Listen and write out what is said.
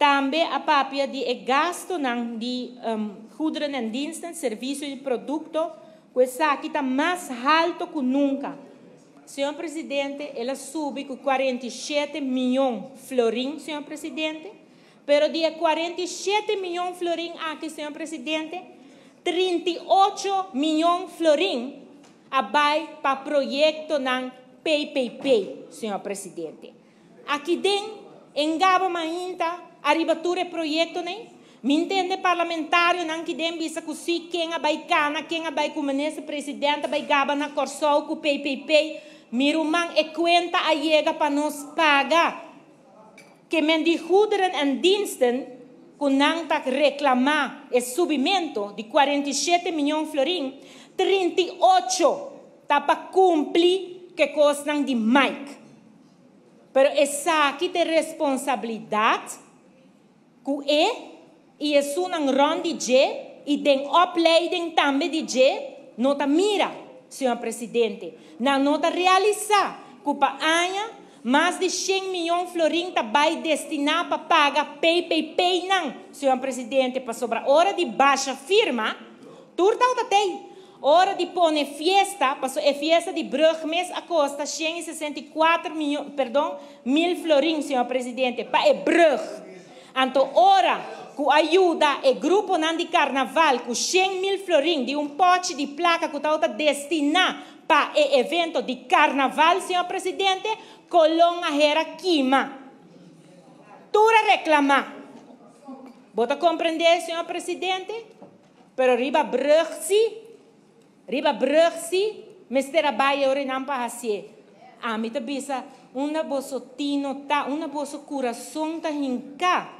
Também a papia de gasto de goederen en diensten, serviços e produtos, que está mais alto que nunca. Senhor Presidente, ela sube com 47 milhões de florins, senhor Presidente. Pero de 47 milhões de florins aqui, senhor Presidente, 38 milhões de florins vai para projeto ng PPP, senhor Presidente. Aqui dentro, engaba mainta, arribature projeto, né? Me entende parlamentário, não que dentro, bisa que se quem vai cana, quem vai como nesse presidente, vai gaba na corsol com PPP, mirumang e conta a chega para nos pagar. Que men die goederen en diensten, que não tá reclamar o subimento de 47 milhões de florins, 38 tá para cumprir que costam de Mike. Pero essa aqui tem responsabilidade que e é um ronde de e tem opleiding também de nota mira, senhor presidente, na nota realizar que para anha mais de 100 milhões de florins vai destinar para pagar PPP não, senhor presidente, para sobrar hora de baixa firma, turta o tatei. Hora de pôr fiesta, passou a fiesta de Brug, mês a costa 164 mil florins, senhor presidente, para Brug. Então, hora que ajuda o grupo de carnaval com 100 mil florins de pote de placa que está destinado para o evento de carnaval, senhor presidente, colon a hera quima. Tura reclamar. Bota compreender, senhor presidente? Pero riba Brug, riba Brugsi, mestera baia ore nampa hasie. A mita bisa una boso tino ta, una boso coração ta hinka.